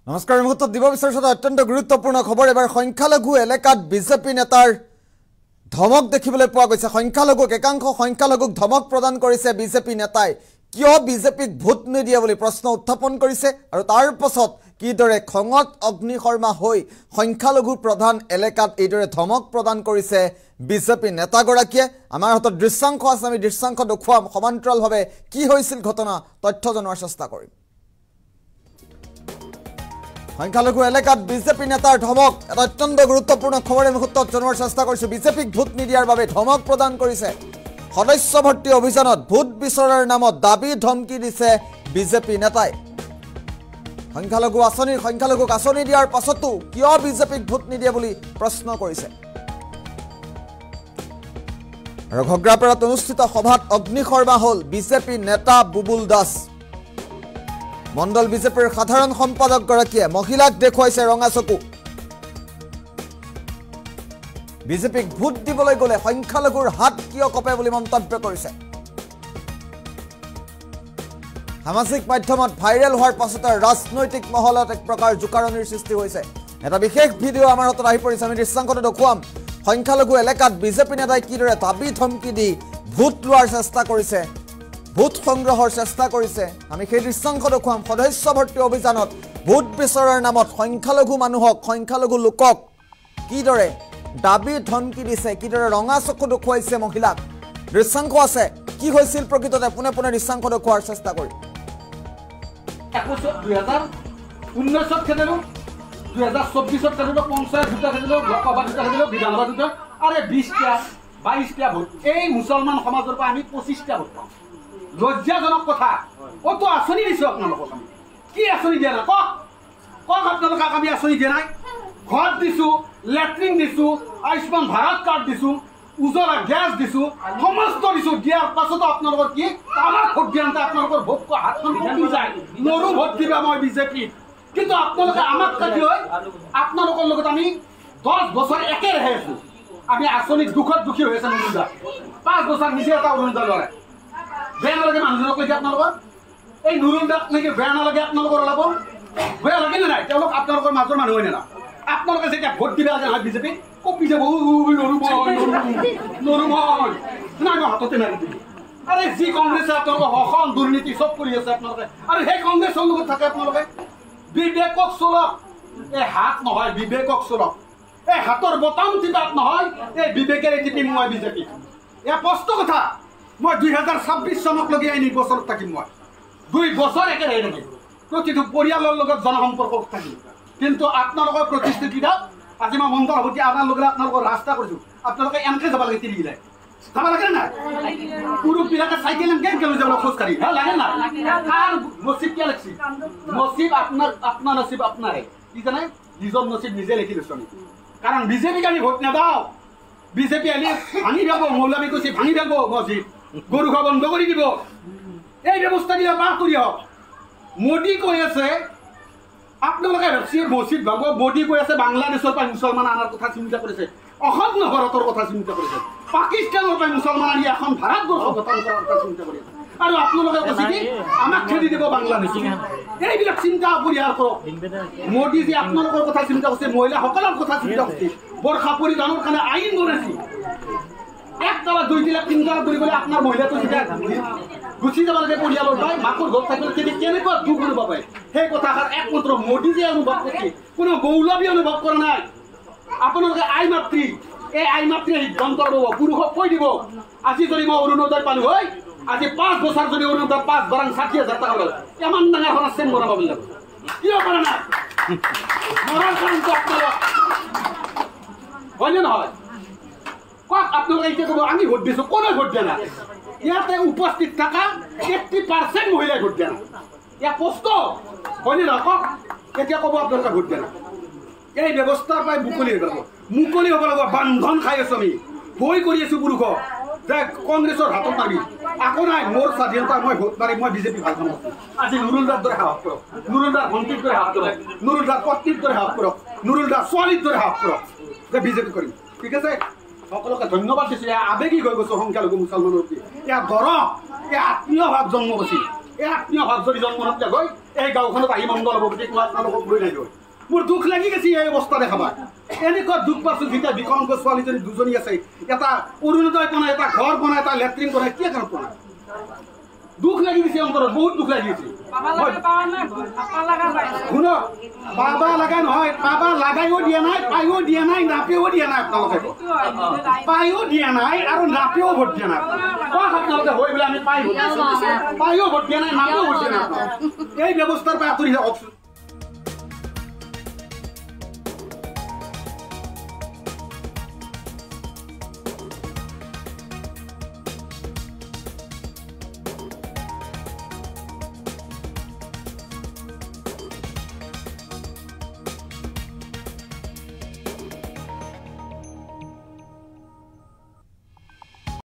নমস্কাৰ মুহূৰ্তত দিব বিচাৰিছো অত্যন্ত গুৰুত্বপূৰ্ণ খবৰ এবাৰ সংখ্যালঘু এলেকাত বিজেপি নেতাৰ ধমক দেখিবলৈ পোৱা গৈছে সংখ্যালঘুক একাংশ সংখ্যালঘুক ধমক প্ৰদান কৰিছে বিজেপি নেতাই কিয় বিজেপিক ভোট নিদিয়ে বুলি প্ৰশ্ন উত্থাপন কৰিছে আৰু তাৰ পাছত কিদৰে খঙত অগ্নিশৰ্মা হৈ সংখ্যালঘু প্ৰধান এলেকাত এইদৰে ধমক প্ৰদান কৰিছে বিজেপি নেতাগৰাকীয়ে আমাৰ হাতত দৃশ্যাংশ আছে আমি দৃশ্যাংশ দেখুৱাম সমান্তৰালভাৱে কি হৈছিল ঘটনা তথ্য জনোৱাৰ চেষ্টা কৰিম সংখ্যালঘু এলেকাত বিজেপি নেতাৰ ধমক এটা অত্যন্ত গুৰুত্বপূৰ্ণ খবৰ মুহূৰ্তত জনোৱাৰ চেষ্টা কৰিছো বিজেপিক ভোট নিদিয়াৰ বাবে ধমক প্ৰদান কৰিছে সদস্য ভৰ্তি অভিযানত ভোট বিচৰাৰ নামত দাবী ধমকি দিছে বিজেপি নেতাই সংখ্যালঘুক আঁচনি দিয়াৰ পাছতো কিয় বিজেপিক ভোট নিদিয়ে বুলি প্ৰশ্ন কৰিছে আৰু ঘগ্ৰাপাৰাত অনুষ্ঠিত সভাত অগ্নিশৰ্মা হ'ল বিজেপি নেতা বুবুল দাস মণ্ডল বিজেপিৰ সাধাৰণ সম্পাদক গৰাকীয়ে মহিলাক দেখুৱাইছে ৰঙা চকু বিজেপিক ভোট দিবলৈ গলে সংখ্যালঘুৰ হাত কিয় কপে বুলি মন্তব্য কৰিছে সামাজিক মাধ্যমত ভাইৰেল হোৱাৰ পাছতে ৰাজনৈতিক মহলত এক প্ৰকাৰ জুকাৰণিৰ সৃষ্টি হৈছে এটা বিশেষ ভিডিঅ' আমাৰ হাতত আহি পৰিছে আমি দৃশ্যাংশটো দেখুৱাম সংখ্যালঘু এলেকাত বিজেপি নেতাই কিদৰে দাবী ধমকি দি ভোট লোৱাৰ চেষ্টা কৰিছে ভোট সংগ্ৰহৰ চেষ্টা কৰিছে আমি সেই দৃশ্যাংশ দেখুৱাম সদস্য ভৰ্তি অভিযানত ভোট বিচৰাৰ নামত সংখ্যালঘু মানুহক সংখ্যালঘু লোকক কিদৰে দাবী ধমকি দিছে কিদৰে ৰঙা চকু দেখুৱাইছে মহিলাক দৃশ্যাংশ আছে কি হৈছিল প্ৰকৃততে পুনে পুনে দৃশ্যাংশ দেখুৱাৰ চেষ্টা কৰি 2019 খেলিলো 2024 খেলিলো পঞ্চায়ত দুটা খেলিলো লোকসভা দুটা খেলিলো বিধানসভা দুটা আরে 20টা 22টা ভোট এই মুছলমান সমাজৰ পৰা আমি 25টা ভোট পাওঁ লজ্জাজনক কথা কত আঁচনি দিছো আপোনালোকক আমি কি আঁচনি দিয়া নাই কক আপোনালোকক আমি আঁচনি দিয়া নাই ঘৰ দিছো লেট্ৰিন দিছো আয়ুষ্মান ভাৰত কাৰ্ড দিছো উজলা গ্যাস দিছো সমস্ত দিছো দিয়াৰ পাছত আপোনালোকৰ কি আমাৰ ভোট দিয়ান্তে আপোনালোকৰ ভোট হাতখন কমি যায় নৰু ভোট দিবা মই বিজেপি কিন্তু আপোনালোকে আমাক কাটি হয় আপোনালোকৰ লগত আমি 10 বছৰ একে ৰহে আছো আমি আঁচনি দুখত দুখী হৈ আছে নুৰুদা 5 বছৰ নিজে এটা অনুদান লয় বেয়া নালাগে মানুহজনক কৈ আপোনালোকৰ এই নুৰুদাক নেকি বেয়া নালাগে আপোনালোকৰ ওলাব বেয়া লাগে নে নাই তেওঁলোক আপোনালোকৰ মাজৰ মানুহ হয় না আপোনালোকে যেতিয়া ভোট দিবা যে বিজেপি কপি যাব নৰু মই নাই হাততে মাৰি দিবি আৰে যি কংগ্ৰেছে আপোনালোকৰ অসম দুৰ্নীতি চব কৰি আছে আপোনালোকে আৰু সেই কংগ্ৰেছৰ লগত থাকে আপোনালোকে বিবেকক চলক এই হাত নহয় বিবেকক চলক এই হাতৰ বটাম টিপাত নহয় এই বিবেকেৰে টিপিম মই বিজেপি এয়া স্পষ্ট কথা মই 2026 চনক লগি আই নিৰ্বাচনত থাকিম মই 2 বছৰ একেৰাহে থাকিম প্ৰতিটো পৰিয়ালৰ লগত জনসম্পৰ্ক থাকিম কিন্তু আপোনালোকৰ প্ৰতিশ্ৰুতিটা আজি মই মন্ত্ৰী সভাপতি আনাৰ লগে আপোনালোকৰ ৰাস্তা কৰিছো আপোনালোকে এনকে যাব লাগে তিৰি গিলাই যাব লাগে না পুৰুষবিলাকে চাইকেল এনকে লৈ যাব খোজকাঢ়ি লাগে না কাৰ নচিব কিয় লাগছি নচিব আপোনাৰ নচিব আপোনাৰে কি জানে নিজৰ নচিব নিজে লিখি লৈছো আমি কাৰণ বিজেপিক আমি ভোট নেদাও বিজেপি আলি ভাঙি যাব মৌলামী কৈছে ভাঙি যাব মছজিদ গৰু খোৱা বন্ধ কৰি দিব এই ব্যৱস্থা দিয়া পাৰ কৰি হওক মোদী কৈ আছে আপোনালোকে মছজিদ ভাঙব মোদী কৈ আছে বাংলাদেশৰ পৰা মুছলমান আনাৰ কথা চিন্তা কৰিছে অসম ভাৰতৰ কথা চিন্তা কৰিছে পাকিস্তানৰ পৰা মুছলমান আনি এখন ভাৰতবৰ্ষ গঠন কৰাৰ কথা চিন্তা কৰি আছে আৰু আপোনালোকে কৈছে কি আমাক খেদি দিব বাংলাদেশ এইবিলাক চিন্তা পৰিহাৰ কৰক মোদী যে আপোনালোকৰ কথা চিন্তা কৰিছে মহিলাসকলৰ কথা চিন্তা কৰিছে বৰ্ষা পৰিধানৰ কাৰণে আইন বনাইছে 1 তলা 2 তলা 3 তলা ধৰি গ'লে আপোনাৰ মহিলাটো যেতিয়া গুচি যাব লাগে পৰিয়ালৰ পৰা মাকৰ ঘৰত থাকিলে কেনেকুৱা দুখ অনুভৱ হয় সেই কথাষাৰ একমাত্ৰ মোদী যে অনুভৱ কৰিছে কোনো মৌলবী অনুভৱ কৰা নাই আপোনালোকে আই মাতৃ এই আই মাতৃ সিদ্ধান্ত ল'ব পুৰুষক কৈ দিব আজি যদি মই অৰুণোদয় পালো হয় আজি 5 বছৰ যদি অৰুণোদয় 5 বৰং 60,000 টকা লয় ইমান ডাঙৰ এখন চেন বনাব লাগিব কিয় কৰা নাই মৰাৰ কাৰণটো আপোনালোক হয়নে নহয় কক আপোনালোকে এতিয়া ক'ব আমি ভোট দিছো কোনে ভোট দিয়া নাই ইয়াতে উপস্থিত থকা 80% মহিলাই ভোট দিয়া নাই ইয়াত স্পষ্ট হয়নে নহয় কক এতিয়া ক'ব আপোনালোকে ভোট দিয়া নাই এই ব্যৱস্থাৰ পৰাই মুকলি হ'ব লাগিব বান্ধন খাই আছো আমি ভয় কৰি আছো পুৰুষক যে কংগ্ৰেছৰ হাতত মাৰি আকৌ নাই মোৰ স্বাধীনতা মই ভোট মাৰি মই বিজেপি ভাল কাম কৰিম আজি নুৰুলদাৰ দৰে সাহস কৰক নুৰুলদাৰ ভণ্টিৰ দৰে সাহস কৰক নুৰুলদাৰ পত্নীৰ দৰে সাহস কৰক নুৰুলদাৰ ছোৱালীৰ দৰে সাহস কৰক যে বিজেপি কৰিম ঠিক আছে সকলোকে ধন্যবাদ দিছো আবেগিক হৈ গৈছো সংখ্যালঘু মুছলমানৰ প্ৰতি এয়া ধৰক এই আত্মীয় ভাৱ জন্ম হৈছিল এই আত্মীয় ভাৱ যদি জন্ম নথকা গৈ এই গাঁওখনত আহি মংগল হ'ব গতিকে মই আপোনালোকক লৈ নাযাওঁ মোৰ দুখ লাগি গৈছে এই অৱস্থা দেখাবা এনেকুৱা দুখ পাইছোঁ যেতিয়া বিকলাংগ ছোৱালীজনী দুজনী আছে এটা অৰুণোদয় বনাই এটা ঘৰ বনাই এটা লেট্ৰিন বনাই কি কাৰণ বনাই দুখ লাগি গৈছে অন্তৰত বহুত দুখ লাগি গৈছে শুনক বাবা লগা নহয় বাবা লাগাইও দিয়া নাই পাইও দিয়া নাই নাপেও দিয়া নাই আপোনালোকে পাইও দিয়া নাই আৰু নাপেও ভোট দিয়া নাই কওক আপোনালোকে হৈ বোলে আমি পাইও ভোট দিয়া নাই নাপেও ভোট দিয়া নাই এই ব্যৱস্থাৰ পৰা আঁতৰি যাওকচোন